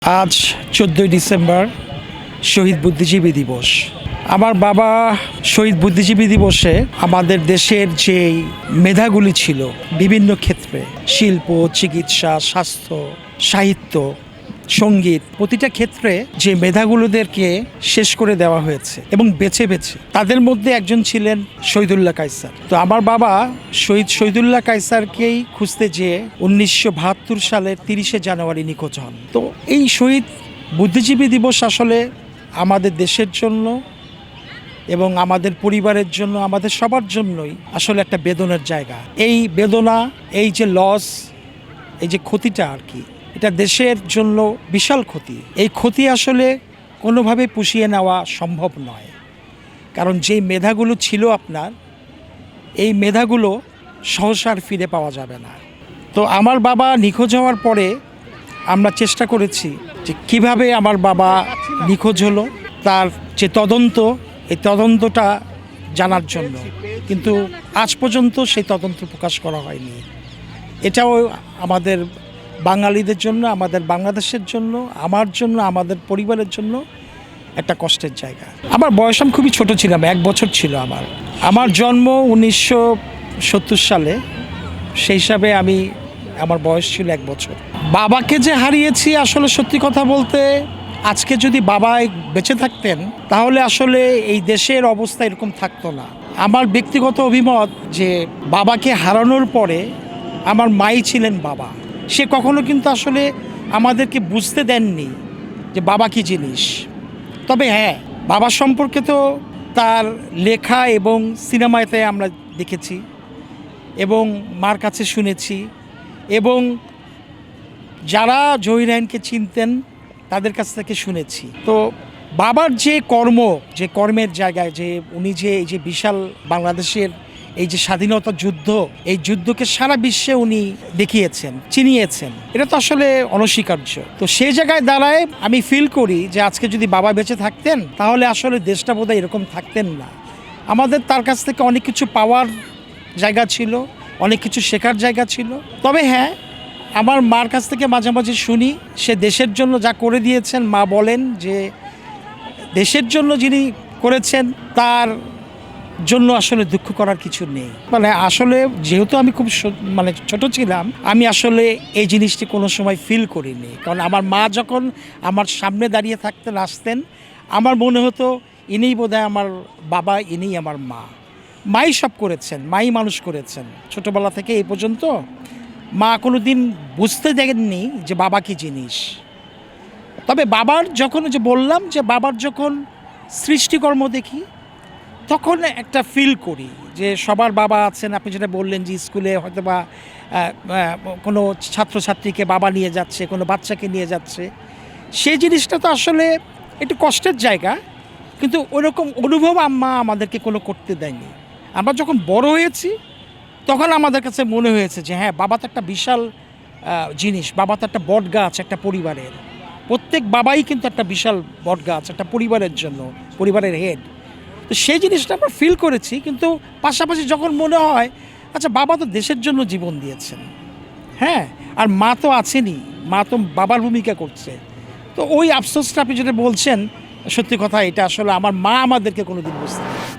আজ 14 ডিসেম্বর শহীদ বুদ্ধিজীবী দিবস। আমার বাবা শহীদ বুদ্ধিজীবী দিবসে আমাদের দেশের যে মেধাগুলি ছিল বিভিন্ন ক্ষেত্রে, শিল্প, চিকিৎসা, স্বাস্থ্য, সাহিত্য, সঙ্গীত, প্রতিটা ক্ষেত্রে যে মেধাগুলোদেরকে শেষ করে দেওয়া হয়েছে এবং বেছে বেছে তাদের মধ্যে একজন ছিলেন শহীদুল্লাহ কায়সার। তো আমার বাবা শহীদুল্লাহ কায়সারকেই খুঁজতে যেয়ে 1972 সালের 30শে জানুয়ারি নিখোঁজ হন। তো এই শহীদ বুদ্ধিজীবী দিবস আসলে আমাদের দেশের জন্য এবং আমাদের পরিবারের জন্য, আমাদের সবার জন্যই আসলে একটা বেদনার জায়গা। এই বেদনা, এই যে লস, এই যে ক্ষতিটা আর কি, এটা দেশের জন্য বিশাল ক্ষতি। এই ক্ষতি আসলে কোনোভাবে পুষিয়ে নেওয়া সম্ভব নয়, কারণ যেই মেধাগুলো ছিল আপনার, এই মেধাগুলো সহসা আর ফিরে পাওয়া যাবে না। তো আমার বাবা নিখোঁজ হওয়ার পরে আমরা চেষ্টা করেছি যে কীভাবে আমার বাবা নিখোঁজ হলো, তার যে তদন্ত, এই তদন্তটা জানার জন্য, কিন্তু আজ পর্যন্ত সেই তদন্ত প্রকাশ করা হয়নি। এটাও আমাদের বাঙালিদের জন্য, আমাদের বাংলাদেশের জন্য, আমার জন্য, আমাদের পরিবারের জন্য একটা কষ্টের জায়গা। আমার বয়স, আমি খুবই ছোট ছিলাম, 1 বছর ছিল আমার জন্ম 1970 সালে। সেই হিসাবে আমার বয়স ছিল 1 বছর। বাবাকে যে হারিয়েছি, আসলে সত্যি কথা বলতে আজকে যদি বাবা বেঁচে থাকতেন তাহলে আসলে এই দেশের অবস্থা এরকম থাকতো না। আমার ব্যক্তিগত অভিমত যে বাবাকে হারানোর পরে আমার মাই ছিলেন বাবা। সে কখনো কিন্তু আসলে আমাদেরকে বুঝতে দেননি যে বাবা কী জিনিস। তবে হ্যাঁ, বাবা সম্পর্কে তো তার লেখা এবং সিনেমাতে আমরা দেখেছি এবং মার কাছে শুনেছি, এবং যারা জহির রায়হানকে চিনতেন তাদের কাছ থেকে শুনেছি। তো বাবার যে কর্মের জায়গায়, যে উনি যে এই যে বিশাল বাংলাদেশের এই যে স্বাধীনতা যুদ্ধ, এই যুদ্ধকে সারা বিশ্বে উনি দেখিয়েছেন, চিনিয়েছেন, এটা তো আসলে অনস্বীকার্য। তো সেই জায়গায় দাঁড়ায় আমি ফিল করি যে আজকে যদি বাবা বেঁচে থাকতেন তাহলে আসলে দেশটা বোধহয় এরকম থাকতেন না। আমাদের তার কাছ থেকে অনেক কিছু পাওয়ার জায়গা ছিল, অনেক কিছু শেখার জায়গা ছিল। তবে হ্যাঁ, আমার মার কাছ থেকে মাঝে মাঝে শুনি সে দেশের জন্য যা করে দিয়েছেন, মা বলেন যে দেশের জন্য যিনি করেছেন তার জন্য আসলে দুঃখ করার কিছু নেই। মানে আসলে যেহেতু আমি খুব ছোট ছিলাম, আমি আসলে এই জিনিসটি কোনো সময় ফিল করিনি। কারণ আমার মা যখন আমার সামনে দাঁড়িয়ে থাকতেন, আসতেন, আমার মনে হতো ইনিই বোধহয় আমার বাবা, ইনিই আমার মা। মাই সব করেছেন, মাই মানুষ করেছেন ছোটোবেলা থেকে এই পর্যন্ত। মা কোনো দিন বুঝতে দেননি যে বাবা কী জিনিস। তবে বাবার যখন, যে বললাম যে বাবার যখন সৃষ্টিকর্ম দেখি তখন একটা ফিল করি যে সবার বাবা আছেন। আপনি যেটা বললেন যে স্কুলে হয়তো বা কোনো ছাত্রছাত্রীকে বাবা নিয়ে যাচ্ছে, কোনো বাচ্চাকে নিয়ে যাচ্ছে, সেই জিনিসটা তো আসলে একটু কষ্টের জায়গা, কিন্তু ওরকম অনুভব আম্মা আমাদেরকে কোনো করতে দেয়নি। আমরা যখন বড় হয়েছি তখন আমাদের কাছে মনে হয়েছে যে হ্যাঁ, বাবা তো একটা বিশাল জিনিস, বাবা তো একটা বট গাছ একটা পরিবারের। প্রত্যেক বাবাই কিন্তু একটা বিশাল বট গাছ একটা পরিবারের জন্য, পরিবারের হেড। তো সেই জিনিসটা আমরা ফিল করেছি, কিন্তু পাশাপাশি যখন মনে হয় আচ্ছা বাবা তো দেশের জন্য জীবন দিয়েছেন, হ্যাঁ, আর মা তো আছেনই, মা তো বাবার ভূমিকা করছে। তো ওই আফসোসটা আপনি যেটা বলছেন, সত্যি কথা, এটা আসলে আমার মা আমাদেরকে কোনো দিন বুঝতে পারে।